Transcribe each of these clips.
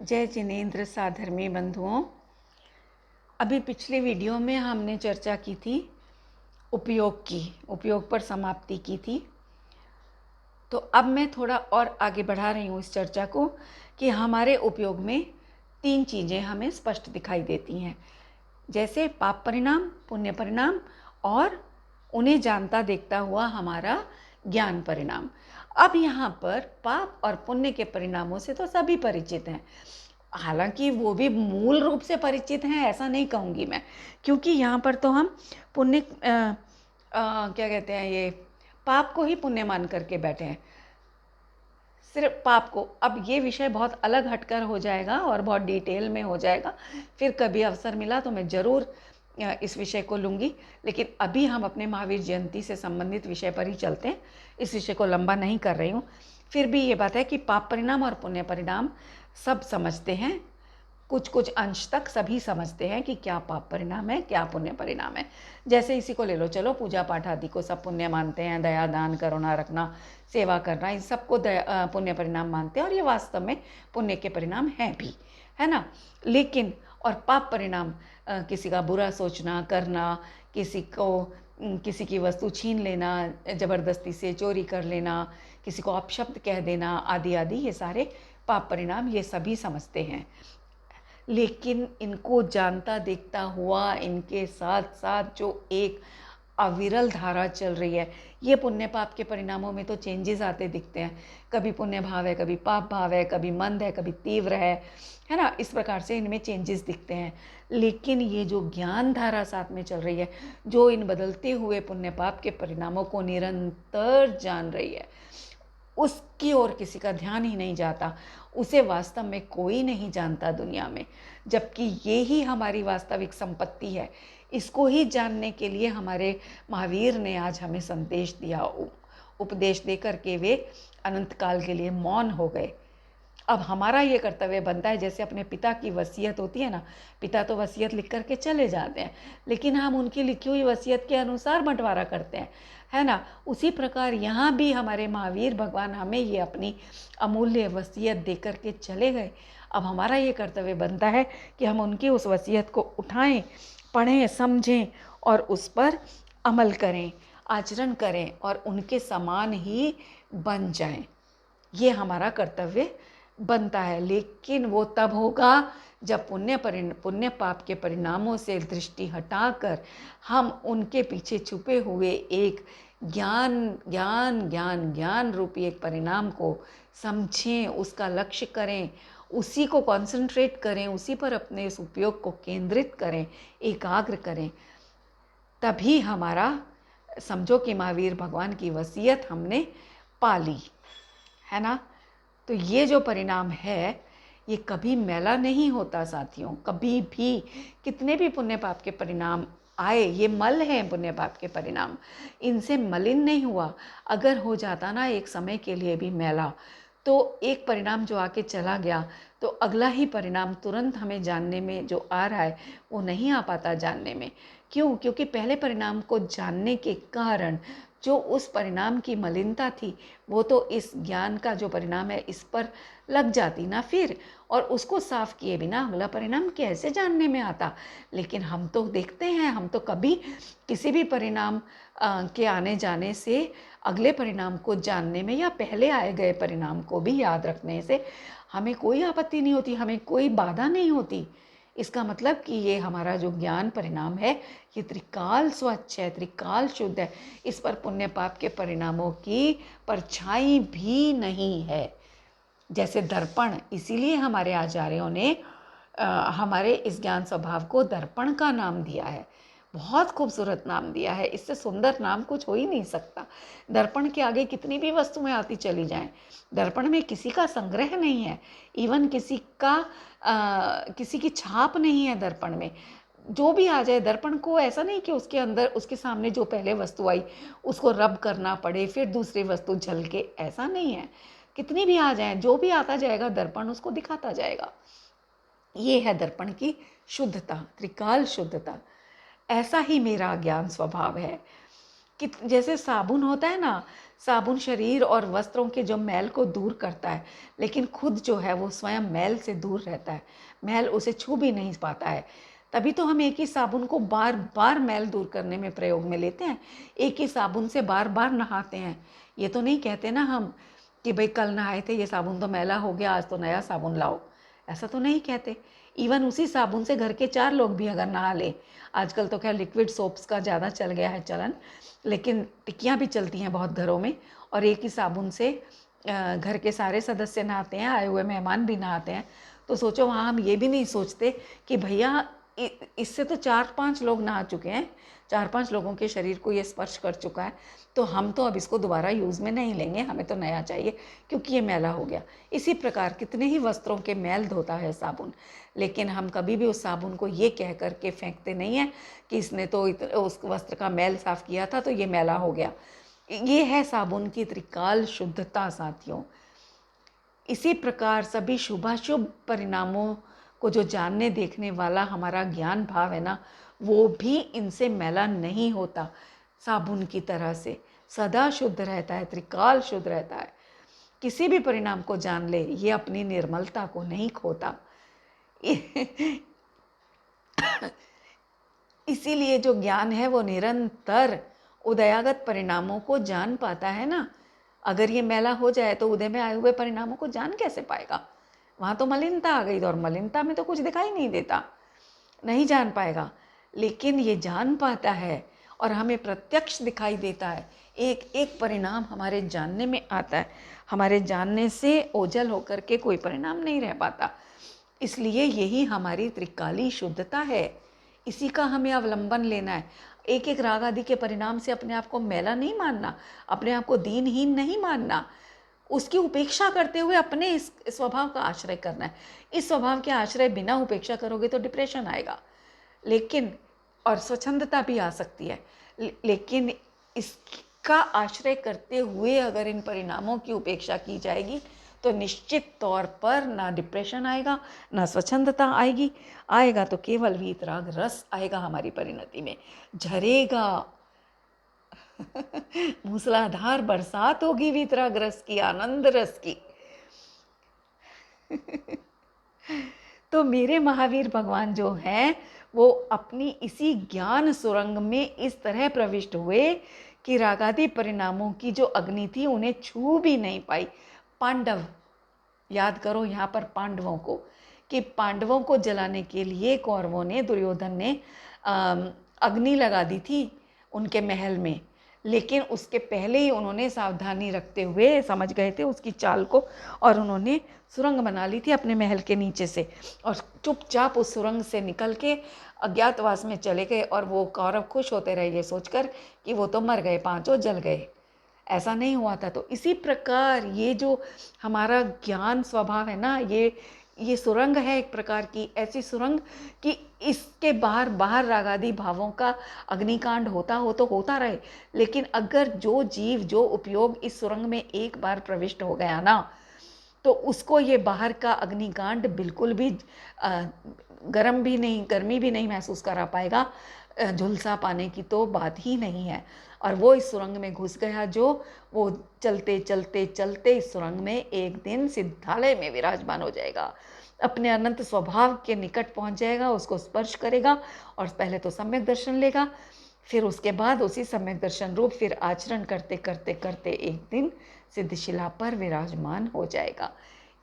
जय जिनेंद्र साधर्मी बंधुओं। अभी पिछले वीडियो में हमने चर्चा की थी उपयोग पर समाप्ति की थी। तो अब मैं थोड़ा और आगे बढ़ा रही हूँ इस चर्चा को कि हमारे उपयोग में 3 चीज़ें हमें स्पष्ट दिखाई देती हैं, जैसे पाप परिणाम, पुण्य परिणाम और उन्हें जानता देखता हुआ हमारा ज्ञान परिणाम। अब यहाँ पर पाप और पुण्य के परिणामों से तो सभी परिचित हैं, हालांकि वो भी मूल रूप से परिचित हैं ऐसा नहीं कहूँगी मैं, क्योंकि यहाँ पर तो हम पुण्य क्या कहते हैं, ये पाप को ही पुण्य मान करके बैठे हैं, सिर्फ पाप को। अब ये विषय बहुत अलग हटकर हो जाएगा और बहुत डिटेल में हो जाएगा, फिर कभी अवसर मिला तो मैं ज़रूर इस विषय को लूँगी। लेकिन अभी हम अपने महावीर जयंती से संबंधित विषय पर ही चलते हैं, इस विषय को लंबा नहीं कर रही हूँ। फिर भी ये बात है कि पाप परिणाम और पुण्य परिणाम सब समझते हैं, कुछ कुछ अंश तक सभी समझते हैं कि क्या पाप परिणाम है, क्या पुण्य परिणाम है। जैसे इसी को ले लो, चलो पूजा पाठ आदि को सब पुण्य मानते हैं, दया दान करुणा रखना, सेवा करना, इन सबको पुण्य परिणाम मानते हैं और ये वास्तव में पुण्य के परिणाम हैं भी, है ना। लेकिन और पाप परिणाम किसी का बुरा सोचना करना, किसी की वस्तु छीन लेना, ज़बरदस्ती से चोरी कर लेना, किसी को अपशब्द कह देना आदि आदि, ये सारे पाप परिणाम ये सभी समझते हैं। लेकिन इनको जानता देखता हुआ इनके साथ साथ जो एक अविरल धारा चल रही है, ये पुण्य पाप के परिणामों में तो चेंजेस आते दिखते हैं। कभी पुण्य भाव है, कभी पाप भाव है, कभी मंद है, कभी तीव्र है ना। इस प्रकार से इनमें चेंजेस दिखते हैं। लेकिन ये जो ज्ञान धारा साथ में चल रही है, जो इन बदलते हुए पुण्य पाप के परिणामों को निरंतर जान रही है, उसकी ओर किसी का ध्यान ही नहीं जाता, उसे वास्तव में कोई नहीं जानता दुनिया में। जबकि ये ही हमारी वास्तविक संपत्ति है। इसको ही जानने के लिए हमारे महावीर ने आज हमें संदेश दिया, उपदेश देकर के वे अनंत काल के लिए मौन हो गए। अब हमारा ये कर्तव्य बनता है, जैसे अपने पिता की वसीयत होती है ना, पिता तो वसीयत लिख करके चले जाते हैं, लेकिन हम उनकी लिखी हुई वसीयत के अनुसार बंटवारा करते हैं, है ना। उसी प्रकार यहाँ भी हमारे महावीर भगवान हमें ये अपनी अमूल्य वसीयत दे करके चले गए। अब हमारा ये कर्तव्य बनता है कि हम उनकी उस वसीयत को उठाएं, पढ़ें, समझें और उस पर अमल करें, आचरण करें और उनके समान ही बन जाएं। ये हमारा कर्तव्य बनता है। लेकिन वो तब होगा जब पुण्य पाप के परिणामों से दृष्टि हटाकर हम उनके पीछे छुपे हुए एक ज्ञान ज्ञान ज्ञान ज्ञान रूपी एक परिणाम को समझें, उसका लक्ष्य करें, उसी को कंसंट्रेट करें, उसी पर अपने इस उपयोग को केंद्रित करें, एकाग्र करें। तभी हमारा, समझो कि महावीर भगवान की वसीयत हमने पाली, है ना। तो ये जो परिणाम है ये कभी मैला नहीं होता साथियों, कभी भी। कितने भी पुण्य पाप के परिणाम आए, ये मल हैं पुण्य पाप के परिणाम, इनसे मलिन नहीं हुआ। अगर हो जाता ना एक समय के लिए भी मैला, तो एक परिणाम जो आके चला गया तो अगला ही परिणाम तुरंत हमें जानने में जो आ रहा है वो नहीं आ पाता जानने में। क्यों? क्योंकि पहले परिणाम को जानने के कारण जो उस परिणाम की मलिनता थी वो तो इस ज्ञान का जो परिणाम है इस पर लग जाती ना फिर, और उसको साफ किए बिना अगला परिणाम कैसे जानने में आता। लेकिन हम तो देखते हैं, हम तो कभी किसी भी परिणाम के आने जाने से अगले परिणाम को जानने में या पहले आए गए परिणाम को भी याद रखने से हमें कोई आपत्ति नहीं होती, हमें कोई बाधा नहीं होती। इसका मतलब कि ये हमारा जो ज्ञान परिणाम है ये त्रिकाल स्वच्छ है, त्रिकाल शुद्ध है, इस पर पुण्य पाप के परिणामों की परछाई भी नहीं है। जैसे दर्पण, इसीलिए हमारे आचार्यों ने हमारे इस ज्ञान स्वभाव को दर्पण का नाम दिया है। बहुत खूबसूरत नाम दिया है, इससे सुंदर नाम कुछ हो ही नहीं सकता। दर्पण के आगे कितनी भी वस्तुएं आती चली जाएं, दर्पण में किसी का संग्रह नहीं है, इवन किसी की छाप नहीं है दर्पण में। जो भी आ जाए दर्पण को, ऐसा नहीं कि उसके अंदर उसके सामने जो पहले वस्तु आई उसको रब करना पड़े फिर दूसरी वस्तु झलके, ऐसा नहीं है। कितनी भी आ जाए, जो भी आता जाएगा दर्पण उसको दिखाता जाएगा। ये है दर्पण की शुद्धता, त्रिकाल शुद्धता। ऐसा ही मेरा ज्ञान स्वभाव है कि जैसे साबुन होता है ना, साबुन शरीर और वस्त्रों के जो मैल को दूर करता है, लेकिन खुद जो है वो स्वयं मैल से दूर रहता है, मैल उसे छू भी नहीं पाता है। तभी तो हम एक ही साबुन को बार बार मैल दूर करने में प्रयोग में लेते हैं, एक ही साबुन से बार बार नहाते हैं। ये तो नहीं कहते ना हम कि भाई कल नहाए थे, ये साबुन तो मैला हो गया, आज तो नया साबुन लाओ, ऐसा तो नहीं कहते। इवन उसी साबुन से घर के 4 लोग भी अगर नहा लें, आजकल तो खैर लिक्विड सोप्स का ज़्यादा चल गया है चलन, लेकिन टिक्कियाँ भी चलती हैं बहुत घरों में, और एक ही साबुन से घर के सारे सदस्य नहाते हैं, आए हुए मेहमान भी नहाते हैं। तो सोचो, वहाँ हम ये भी नहीं सोचते कि भैया इससे तो 4-5 लोग नहा चुके हैं, 4-5 लोगों के शरीर को ये स्पर्श कर चुका है, तो हम तो अब इसको दोबारा यूज़ में नहीं लेंगे, हमें तो नया चाहिए क्योंकि ये मैला हो गया। इसी प्रकार कितने ही वस्त्रों के मैल धोता है साबुन, लेकिन हम कभी भी उस साबुन को ये कह कर के फेंकते नहीं हैं कि इसने तो उस वस्त्र का मैल साफ़ किया था तो ये मैला हो गया। ये है साबुन की त्रिकाल शुद्धता साथियों। इसी प्रकार सभी शुभाशुभ परिणामों को जो जानने देखने वाला हमारा ज्ञान भाव है ना, वो भी इनसे मैला नहीं होता। साबुन की तरह से सदा शुद्ध रहता है, त्रिकाल शुद्ध रहता है। किसी भी परिणाम को जान ले, ये अपनी निर्मलता को नहीं खोता। इसीलिए जो ज्ञान है वो निरंतर उदयागत परिणामों को जान पाता है ना। अगर ये मैला हो जाए तो उदय में आए हुए परिणामों को जान कैसे पाएगा? वहाँ तो मलिनता आ गई, और मलिनता में तो कुछ दिखाई नहीं देता, नहीं जान पाएगा। लेकिन ये जान पाता है और हमें प्रत्यक्ष दिखाई देता है, एक एक परिणाम हमारे जानने में आता है। हमारे जानने से ओझल होकर के कोई परिणाम नहीं रह पाता। इसलिए यही हमारी त्रिकाली शुद्धता है, इसी का हमें अवलंबन लेना है। एक एक राग आदि के परिणाम से अपने आप को मैला नहीं मानना, अपने आप को दीनहीन नहीं मानना, उसकी उपेक्षा करते हुए अपने इस स्वभाव का आश्रय करना है। इस स्वभाव के आश्रय बिना उपेक्षा करोगे तो डिप्रेशन आएगा, लेकिन और स्वच्छंदता भी आ सकती है, लेकिन इसका आश्रय करते हुए अगर इन परिणामों की उपेक्षा की जाएगी तो निश्चित तौर पर ना डिप्रेशन आएगा, ना स्वच्छंदता आएगी। आएगा तो केवल वीतराग रस आएगा, हमारी परिणति में झरेगा। मूसलाधार बरसात होगी वीतराग रस की, आनंद रस की। तो मेरे महावीर भगवान जो हैं वो अपनी इसी ज्ञान सुरंग में इस तरह प्रविष्ट हुए कि रागादि परिणामों की जो अग्नि थी उन्हें छू भी नहीं पाई। पांडव, याद करो यहाँ पर पांडवों को, कि पांडवों को जलाने के लिए कौरवों ने, दुर्योधन ने अग्नि लगा दी थी उनके महल में, लेकिन उसके पहले ही उन्होंने सावधानी रखते हुए समझ गए थे उसकी चाल को, और उन्होंने सुरंग बना ली थी अपने महल के नीचे से, और चुपचाप उस सुरंग से निकल के अज्ञातवास में चले गए। और वो कौरव खुश होते रहे ये सोचकर कि वो तो मर गए, पांचों जल गए। ऐसा नहीं हुआ था। तो इसी प्रकार ये जो हमारा ज्ञान स्वभाव है ना, ये सुरंग है एक प्रकार की, ऐसी सुरंग कि इसके बाहर बाहर रागादि भावों का अग्निकांड होता हो तो होता रहे, लेकिन अगर जो जीव जो उपयोग इस सुरंग में एक बार प्रविष्ट हो गया ना, तो उसको ये बाहर का अग्निकांड बिल्कुल भी गर्मी भी नहीं महसूस करा पाएगा, झुलसा पाने की तो बात ही नहीं है। और वो इस सुरंग में घुस गया जो, वो चलते चलते चलते इस सुरंग में एक दिन सिद्धालय में विराजमान हो जाएगा, अपने अनंत स्वभाव के निकट पहुंच जाएगा, उसको स्पर्श करेगा और पहले तो सम्यक दर्शन लेगा, फिर उसके बाद उसी सम्यक दर्शन रूप फिर आचरण करते करते करते एक दिन सिद्धशिला पर विराजमान हो जाएगा।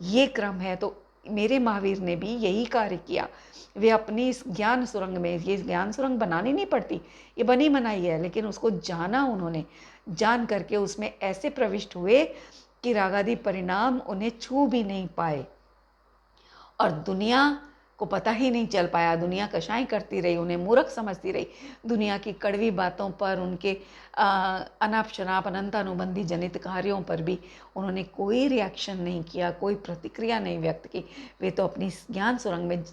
ये क्रम है। तो मेरे महावीर ने भी यही कार्य किया। वे अपनी इस ज्ञान सुरंग में, ये ज्ञान सुरंग बनानी नहीं पड़ती, ये बनी बनाई है, लेकिन उसको जाना उन्होंने, जान करके उसमें ऐसे प्रविष्ट हुए कि रागादि परिणाम उन्हें छू भी नहीं पाए, और दुनिया को पता ही नहीं चल पाया। दुनिया कशाई करती रही, उन्हें मूर्ख समझती रही। दुनिया की कड़वी बातों पर, उनके अनाप शनाप अनंत अनुबंधी जनित कार्यों पर भी उन्होंने कोई रिएक्शन नहीं किया, कोई प्रतिक्रिया नहीं व्यक्त की। वे तो अपनी ज्ञान सुरंग में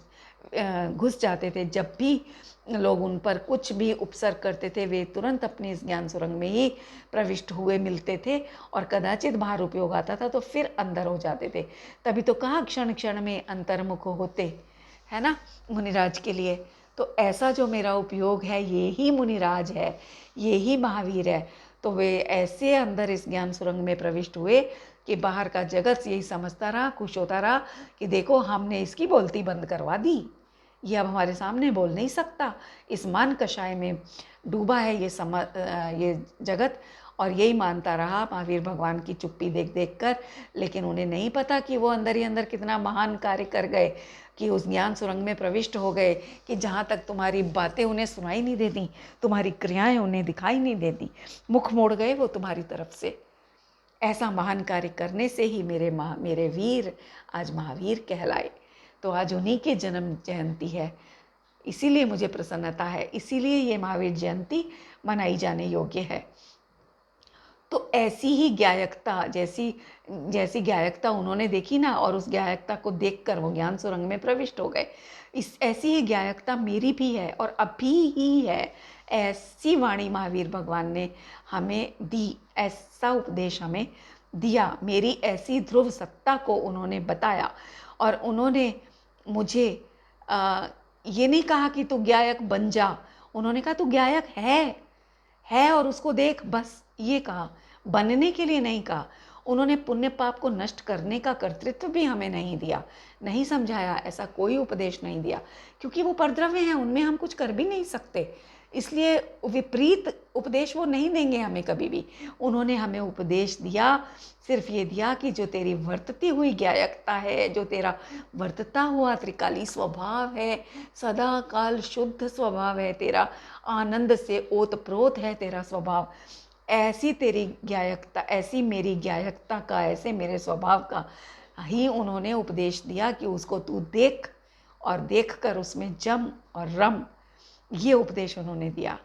घुस जाते थे। जब भी लोग उन पर कुछ भी उपसर्ग करते थे, वे तुरंत अपनी इस ज्ञान सुरंग में ही प्रविष्ट हुए मिलते थे, और कदाचित बाहर उपयोग आता था तो फिर अंदर हो जाते थे। तभी तो कहा क्षण क्षण में अंतर्मुख होते, है ना, मुनिराज के लिए। तो ऐसा जो मेरा उपयोग है, ये ही मुनिराज है, ये ही महावीर है। तो वे ऐसे अंदर इस ज्ञान सुरंग में प्रविष्ट हुए कि बाहर का जगत यही समझता रहा, खुश होता रहा कि देखो हमने इसकी बोलती बंद करवा दी, ये अब हमारे सामने बोल नहीं सकता, इस मान कषाय में डूबा है ये जगत। और यही मानता रहा महावीर भगवान की चुप्पी देख देख कर। लेकिन उन्हें नहीं पता कि वो अंदर ही अंदर कितना महान कार्य कर गए, कि उस ज्ञान सुरंग में प्रविष्ट हो गए कि जहाँ तक तुम्हारी बातें उन्हें सुनाई नहीं देती, तुम्हारी क्रियाएं उन्हें दिखाई नहीं देती, मुख मोड़ गए वो तुम्हारी तरफ से। ऐसा महान कार्य करने से ही मेरे वीर आज महावीर कहलाए। तो आज उन्हीं की जन्म जयंती है, इसीलिए मुझे प्रसन्नता है, इसीलिए ये महावीर जयंती मनाई जाने योग्य है। तो ऐसी ही ज्ञायकता, जैसी ज्ञायकता उन्होंने देखी ना, और उस ज्ञायकता को देखकर वो ज्ञान सुरंग में प्रविष्ट हो गए, ऐसी ही ज्ञायकता मेरी भी है और अभी ही है। ऐसी वाणी महावीर भगवान ने हमें दी, ऐसा उपदेश हमें दिया, मेरी ऐसी ध्रुव सत्ता को उन्होंने बताया। और उन्होंने मुझे ये नहीं कहा कि तू ज्ञायक बन जा, उन्होंने कहा तू ज्ञायक है और उसको देख, बस ये कहा, बनने के लिए नहीं कहा। उन्होंने पुण्य पाप को नष्ट करने का कर्तृत्व भी हमें नहीं दिया, नहीं समझाया, ऐसा कोई उपदेश नहीं दिया, क्योंकि वो परद्रव्य हैं, उनमें हम कुछ कर भी नहीं सकते। इसलिए विपरीत उपदेश वो नहीं देंगे हमें कभी भी। उन्होंने हमें उपदेश दिया, सिर्फ ये दिया कि जो तेरी वर्तती हुई ज्ञायकता है, जो तेरा वर्तता हुआ त्रिकाली स्वभाव है, सदा काल शुद्ध स्वभाव है तेरा, आनंद से ओतप्रोत है तेरा स्वभाव, ऐसी तेरी ज्ञायकता, ऐसी मेरी ज्ञायकता का, ऐसे मेरे स्वभाव का ही उन्होंने उपदेश दिया कि उसको तू देख और देख कर उसमें जम और रम, ये उपदेश उन्होंने दिया।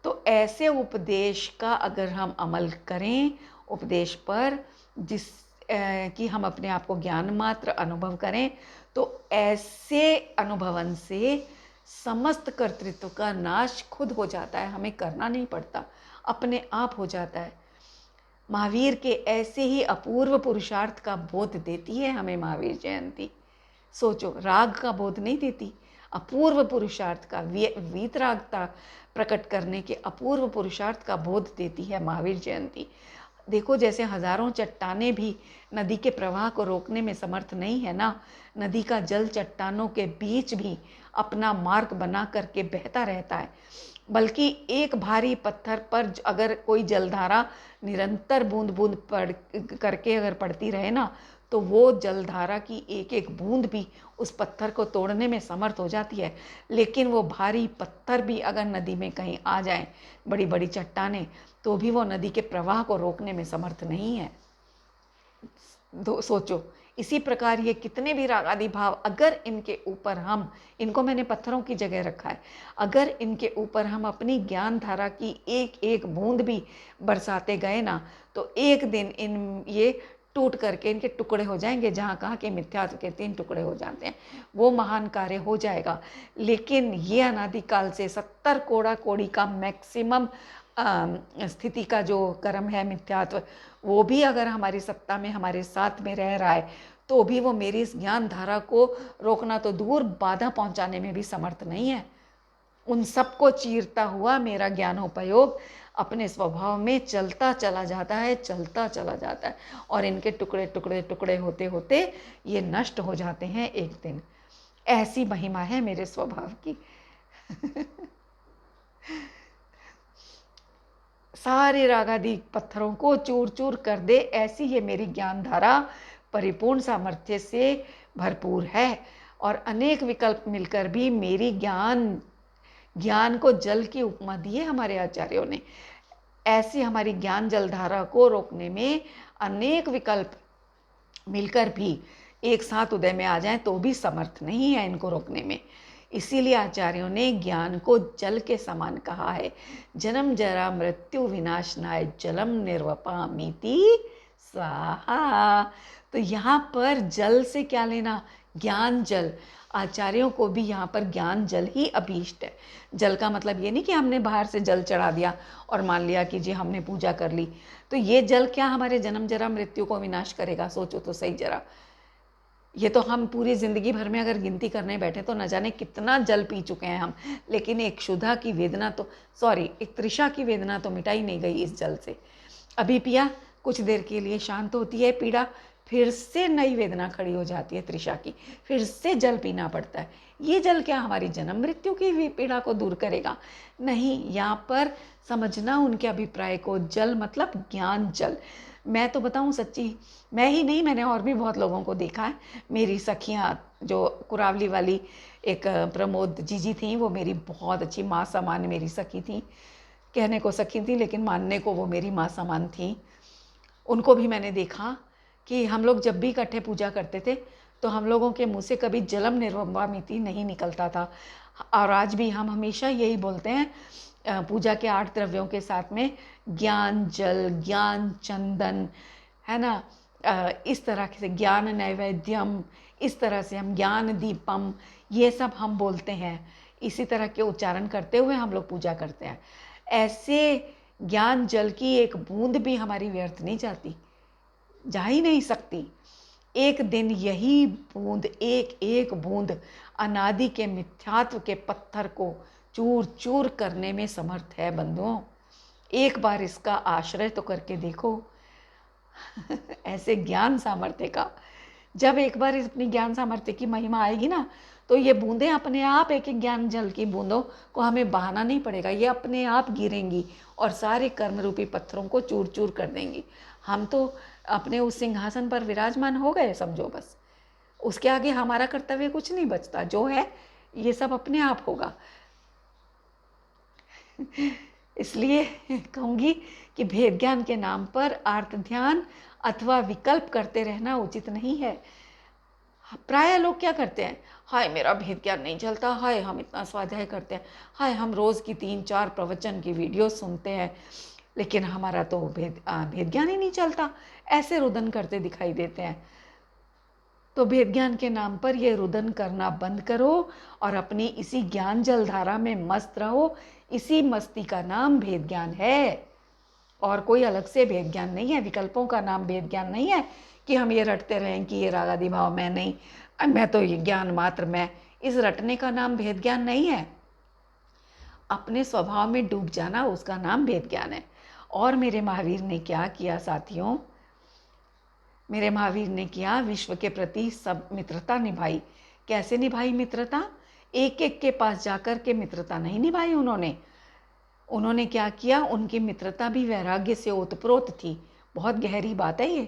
तो ऐसे उपदेश का अगर हम अमल करें, उपदेश पर कि हम अपने आप को ज्ञान मात्र अनुभव करें, तो ऐसे अनुभवन से समस्त कर्तृत्व का नाश खुद हो जाता है, हमें करना नहीं पड़ता, अपने आप हो जाता है। महावीर के ऐसे ही अपूर्व पुरुषार्थ का बोध देती है हमें महावीर जयंती। सोचो, राग का बोध नहीं देती, अपूर्व पुरुषार्थ का, वीतरागता प्रकट करने के अपूर्व पुरुषार्थ का बोध देती है महावीर जयंती। देखो, जैसे हजारों चट्टानें भी नदी के प्रवाह को रोकने में समर्थ नहीं है ना, नदी का जल चट्टानों के बीच भी अपना मार्ग बना करके बहता रहता है। बल्कि एक भारी पत्थर पर अगर कोई जलधारा निरंतर बूंद बूंद पड़ करके अगर पड़ती रहे ना, तो वो जलधारा की एक एक बूंद भी उस पत्थर को तोड़ने में समर्थ हो जाती है। लेकिन वो भारी पत्थर भी अगर नदी में कहीं आ जाएं, बड़ी बड़ी चट्टानें, तो भी वो नदी के प्रवाह को रोकने में समर्थ नहीं है। सोचो, इसी प्रकार ये कितने भी राग आदि भाव, अगर इनके ऊपर हम, इनको मैंने पत्थरों की जगह रखा है, अगर इनके ऊपर हम अपनी ज्ञान धारा की एक एक बूंद भी बरसाते गए ना, तो एक दिन ये टूट करके इनके टुकड़े हो जाएंगे। जहाँ कहा कि मिथ्यात्व के 3 टुकड़े हो जाते हैं, वो महान कार्य हो जाएगा। लेकिन ये अनादिकाल से 70 कोड़ा कोड़ी का मैक्सिमम स्थिति का जो कर्म है मिथ्यात्व, वो भी अगर हमारी सत्ता में, हमारे साथ में रह रहा है, तो भी वो मेरी इस ज्ञान धारा को रोकना तो दूर, बाधा पहुंचाने में भी समर्थ नहीं है। उन सबको चीरता हुआ मेरा ज्ञानोपयोग अपने स्वभाव में चलता चला जाता है, चलता चला जाता है, और इनके टुकड़े टुकड़े टुकड़े होते होते ये नष्ट हो जाते हैं एक दिन। ऐसी महिमा है मेरे स्वभाव की। सारे रागादि पत्थरों को चूर चूर कर दे, ऐसी ये मेरी ज्ञान धारा परिपूर्ण सामर्थ्य से भरपूर है। और अनेक विकल्प मिलकर भी मेरी ज्ञान को जल की उपमा दी है हमारे आचार्यों ने। ऐसी हमारी ज्ञान जलधारा को रोकने में अनेक विकल्प मिलकर भी एक साथ उदय में आ जाएं, तो भी समर्थ नहीं है इनको रोकने में। इसीलिए आचार्यों ने ज्ञान को जल के समान कहा है। जन्म जरा मृत्यु विनाशनाय जलम निर्वपामीति स्वाहा। तो यहाँ पर जल से क्या लेना? ज्ञान जल। आचार्यों को भी यहाँ पर ज्ञान जल ही अभीष्ट है। जल का मतलब ये नहीं कि हमने बाहर से जल चढ़ा दिया और मान लिया कि जी हमने पूजा कर ली, तो ये जल क्या हमारे जन्म जरा मृत्यु को विनाश करेगा? सोचो तो सही जरा। ये तो हम पूरी ज़िंदगी भर में अगर गिनती करने बैठे तो न जाने कितना जल पी चुके हैं हम, लेकिन एक क्षुधा की वेदना तो, सॉरी, एक तृषा की वेदना तो मिटाई नहीं गई इस जल से। अभी पिया, कुछ देर के लिए शांत होती है पीड़ा, फिर से नई वेदना खड़ी हो जाती है तृषा की, फिर से जल पीना पड़ता है। ये जल क्या हमारी जन्म मृत्यु की पीड़ा को दूर करेगा? नहीं, यहाँ पर समझना उनके अभिप्राय को। जल मतलब ज्ञान जल। मैं तो बताऊं सच्ची, मैं ही नहीं, मैंने और भी बहुत लोगों को देखा है। मेरी सखियां, जो कुरावली वाली एक प्रमोद जीजी थी, वो मेरी बहुत अच्छी माँ समान मेरी सखी थी। कहने को सखी थी लेकिन मानने को वो मेरी माँ समान थी। उनको भी मैंने देखा कि हम लोग जब भी इकट्ठे पूजा करते थे तो हम लोगों के मुंह से कभी जलम निर्वामिति नहीं निकलता था। और आज भी हम हमेशा यही बोलते हैं, पूजा के 8 द्रव्यों के साथ में ज्ञान जल, ज्ञान चंदन, है ना, इस तरह से ज्ञान नैवेद्यम, इस तरह से हम ज्ञान दीपम, ये सब हम बोलते हैं। इसी तरह के उच्चारण करते हुए हम लोग पूजा करते हैं। ऐसे ज्ञान जल की एक बूंद भी हमारी व्यर्थ नहीं जाती, जा ही नहीं सकती। एक दिन यही बूंद, एक एक बूंद अनादि के मिथ्यात्व के पत्थर को चूर चूर करने में समर्थ है बंधुओं। एक बार इसका आश्रय तो करके देखो। ऐसे ज्ञान सामर्थ्य का, जब एक बार इस अपनी ज्ञान सामर्थ्य की महिमा आएगी ना, तो ये बूंदें अपने आप, एक एक ज्ञान जल की बूंदों को हमें बहाना नहीं पड़ेगा, ये अपने आप गिरेंगी और सारे कर्म रूपी पत्थरों को चूर चूर कर देंगी। हम तो अपने उस सिंहासन पर विराजमान हो गए समझो बस। उसके आगे हमारा कर्तव्य कुछ नहीं बचता, जो है ये सब अपने आप होगा। इसलिए कहूँगी कि भेद ज्ञान के नाम पर आर्त ध्यान अथवा विकल्प करते रहना उचित नहीं है। प्राय लोग क्या करते हैं, हाय मेरा भेद ज्ञान नहीं चलता, हाय हम इतना स्वाध्याय करते हैं, हाय हम रोज़ की 3-4 प्रवचन की वीडियो सुनते हैं, लेकिन हमारा तो भेद ज्ञान ही नहीं चलता, ऐसे रुदन करते दिखाई देते हैं। तो भेद ज्ञान के नाम पर ये रुदन करना बंद करो और अपनी इसी ज्ञान जल धारा में मस्त रहो। इसी मस्ती का नाम भेद ज्ञान है, और कोई अलग से भेद ज्ञान नहीं है। विकल्पों का नाम भेद ज्ञान नहीं है कि हम ये रटते रहें कि ये राग आदि भाव मैं नहीं, मैं तो ये ज्ञान मात्र मैं। इस रटने का नाम भेद ज्ञान नहीं है। अपने स्वभाव में डूब जाना, उसका नाम भेद ज्ञान है। और मेरे महावीर ने क्या किया साथियों, मेरे महावीर ने किया, विश्व के प्रति सब मित्रता निभाई। कैसे निभाई मित्रता? एक एक के पास जाकर के मित्रता नहीं निभाई उन्होंने क्या किया, उनकी मित्रता भी वैराग्य से ओतप्रोत थी। बहुत गहरी बात है ये,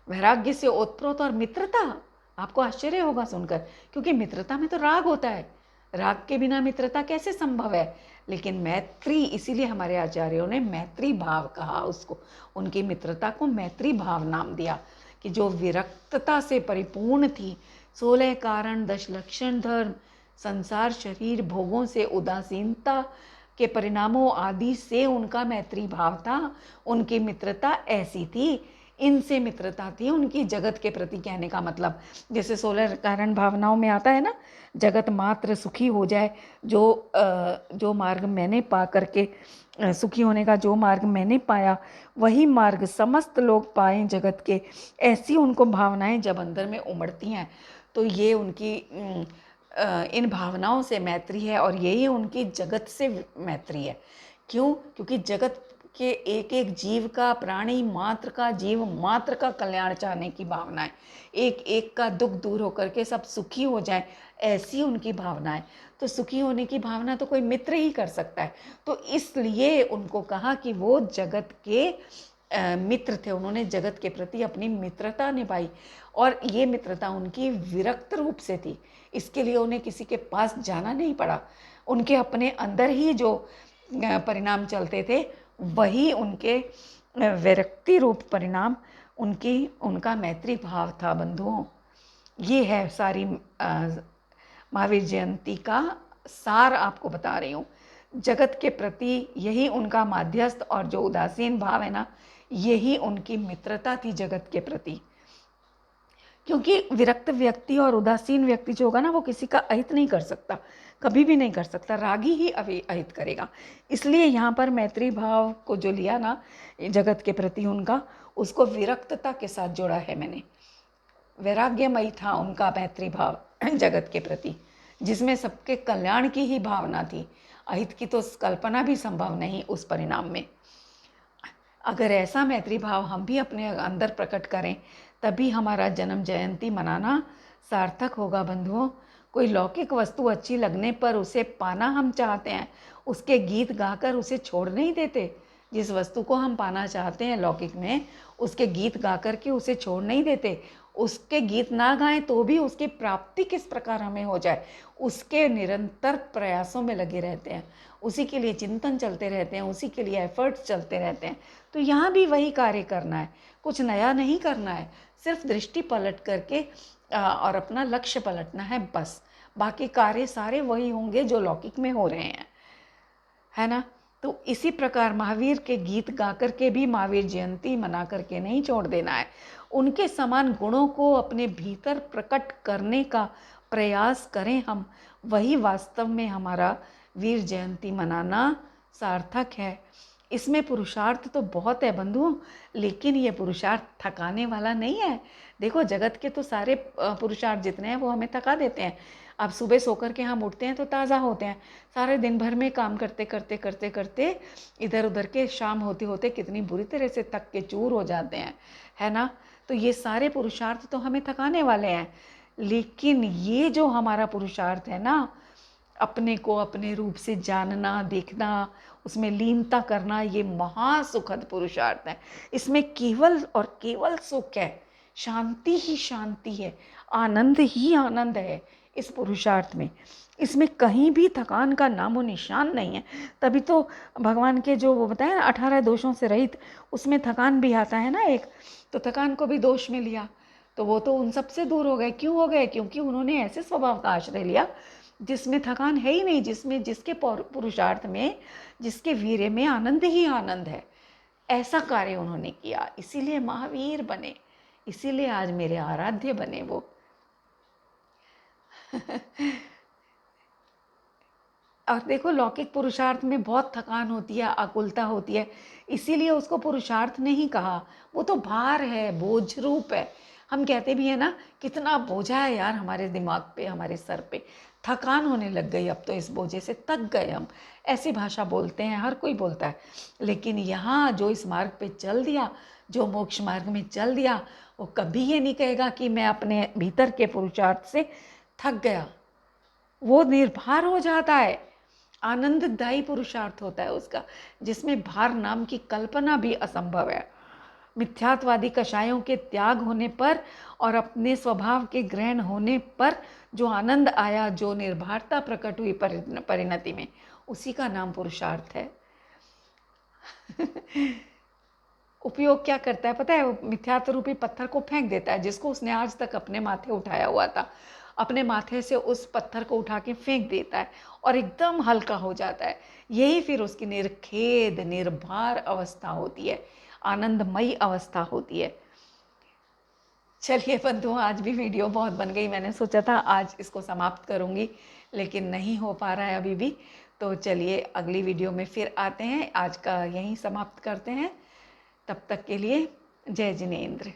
वैराग्य से ओतप्रोत और मित्रता। आपको आश्चर्य होगा सुनकर, क्योंकि मित्रता में तो राग होता है, राग के बिना मित्रता कैसे संभव है? लेकिन मैत्री, इसीलिए हमारे आचार्यों ने मैत्री भाव कहा उसको, उनकी मित्रता को मैत्री भाव नाम दिया, कि जो विरक्तता से परिपूर्ण थी। 16 कारण, 10 लक्षण धर्म, संसार, शरीर, भोगों से उदासीनता के परिणामों आदि से उनका मैत्री भाव था। उनकी मित्रता ऐसी थी, इनसे मित्रता थी उनकी, जगत के प्रति। कहने का मतलब, जैसे 16 कारण भावनाओं में आता है ना, जगत मात्र सुखी हो जाए, जो मार्ग मैंने पा करके सुखी होने का जो मार्ग मैंने पाया, वही मार्ग समस्त लोग पाएं जगत के। ऐसी उनको भावनाएं जब अंदर में उमड़ती हैं, तो ये उनकी इन भावनाओं से मैत्री है, और यही उनकी जगत से मैत्री है। क्यों? क्योंकि जगत के एक एक जीव का, प्राणी मात्र का, जीव मात्र का कल्याण चाहने की भावना है। एक एक का दुख दूर होकर के सब सुखी हो जाए, ऐसी उनकी भावना है। तो सुखी होने की भावना तो कोई मित्र ही कर सकता है। तो इसलिए उनको कहा कि वो जगत के मित्र थे। उन्होंने जगत के प्रति अपनी मित्रता निभाई, और ये मित्रता उनकी विरक्त रूप से थी। इसके लिए उन्हें किसी के पास जाना नहीं पड़ा। उनके अपने अंदर ही जो परिणाम चलते थे, वही उनके विरक्ति रूप परिणाम उनका मैत्री भाव था। बंधुओं, ये है सारी महावीर जयंती का सार आपको बता रही हूँ। जगत के प्रति यही उनका माध्यस्थ और जो उदासीन भाव है ना, यही उनकी मित्रता थी जगत के प्रति। क्योंकि विरक्त व्यक्ति और उदासीन व्यक्ति जो होगा ना, वो किसी का अहित नहीं कर सकता, कभी भी नहीं कर सकता, रागी ही अहित करेगा। इसलिए यहाँ पर मैत्री भाव को जो लिया ना जगत के प्रति उनका, उसको विरक्तता के साथ जोड़ा है मैंने। वैराग्यमयी था उनका मैत्री भाव जगत के प्रति, जिसमें सबके कल्याण की ही भावना थी। अहित की तो कल्पना भी संभव नहीं उस परिणाम में। अगर ऐसा मैत्री भाव हम भी अपने अंदर प्रकट करें, तभी हमारा जन्म जयंती मनाना सार्थक होगा बंधुओं। कोई लौकिक वस्तु अच्छी लगने पर उसे पाना हम चाहते हैं, उसके गीत गाकर उसे छोड़ नहीं देते। जिस वस्तु को हम पाना चाहते हैं लौकिक में, उसके गीत गाकर के उसे छोड़ नहीं देते। उसके गीत ना गाएं तो भी उसकी प्राप्ति किस प्रकार हमें हो जाए, उसके निरंतर प्रयासों में लगे रहते हैं, उसी के लिए चिंतन चलते रहते हैं, उसी के लिए एफर्ट्स चलते रहते हैं। तो यहाँ भी वही कार्य करना है, कुछ नया नहीं करना है, सिर्फ दृष्टि पलट करके और अपना लक्ष्य पलटना है बस। बाकी कार्य सारे वही होंगे जो लौकिक में हो रहे हैं, है ना। तो इसी प्रकार महावीर के गीत गा कर के भी महावीर जयंती मना करके नहीं छोड़ देना है। उनके समान गुणों को अपने भीतर प्रकट करने का प्रयास करें हम, वही वास्तव में हमारा वीर जयंती मनाना सार्थक है। इसमें पुरुषार्थ तो बहुत है बंधुओं, लेकिन ये पुरुषार्थ थकाने वाला नहीं है। देखो जगत के तो सारे पुरुषार्थ जितने हैं वो हमें थका देते हैं। अब सुबह सोकर के हम उठते हैं तो ताज़ा होते हैं, सारे दिन भर में काम करते करते करते करते इधर उधर के शाम होते होते कितनी बुरी तरह से थक के चूर हो जाते हैं, है ना। तो ये सारे पुरुषार्थ तो हमें थकाने वाले हैं, लेकिन ये जो हमारा पुरुषार्थ है ना, अपने को अपने रूप से जानना, देखना, उसमें लीनता करना, ये महासुखद पुरुषार्थ है। इसमें केवल और केवल सुख है, शांति ही शांति है, आनंद ही आनंद है इस पुरुषार्थ में। इसमें कहीं भी थकान का नामो निशान नहीं है। तभी तो भगवान के जो वो बताए ना 18 दोषों से रहित, उसमें थकान भी आता है ना एक, तो थकान को भी दोष में लिया, तो वो तो उन सब से दूर हो गए। क्यों हो गए? क्योंकि उन्होंने ऐसे स्वभाव का आश्रय लिया जिसमें थकान है ही नहीं, जिसमें जिसके पुरुषार्थ में, जिसके वीर्य में आनंद ही आनंद है। ऐसा कार्य उन्होंने किया, इसीलिए महावीर बने, इसीलिए आज मेरे आराध्य बने वो। और देखो लौकिक पुरुषार्थ में बहुत थकान होती है, आकुलता होती है, इसीलिए उसको पुरुषार्थ नहीं कहा। वो तो भार है, बोझ रूप है। हम कहते भी हैं ना, कितना बोझा है यार हमारे दिमाग पे, हमारे सर पे, थकान होने लग गई, अब तो इस बोझे से थक गए हम। ऐसी भाषा बोलते हैं, हर कोई बोलता है। लेकिन यहाँ जो इस मार्ग पे चल दिया, जो मोक्ष मार्ग में चल दिया, वो कभी ये नहीं कहेगा कि मैं अपने भीतर के पुरुषार्थ से थक गया। वो निर्भर हो जाता है, आनंददायी पुरुषार्थ होता है उसका, जिसमें भार नाम की कल्पना भी असंभव है। मिथ्यात्वादी कषायों के त्याग होने पर और अपने स्वभाव के ग्रहण होने पर जो आनंद आया, जो निर्भरता प्रकट हुई परिणति में, उसी का नाम पुरुषार्थ है। उपयोग क्या करता है पता है? मिथ्यात्व रूपी पत्थर को फेंक देता है, जिसको उसने आज तक अपने माथे उठाया हुआ था, अपने माथे से उस पत्थर को उठा के फेंक देता है और एकदम हल्का हो जाता है। यही फिर उसकी निर्खेद निर्भर अवस्था होती है, आनंदमयी अवस्था होती है। चलिए बंधुओं, आज भी वीडियो बहुत बन गई। मैंने सोचा था आज इसको समाप्त करूंगी, लेकिन नहीं हो पा रहा है अभी भी। तो चलिए अगली वीडियो में फिर आते हैं। आज का यहीं समाप्त करते हैं। तब तक के लिए जय जिनेंद्र।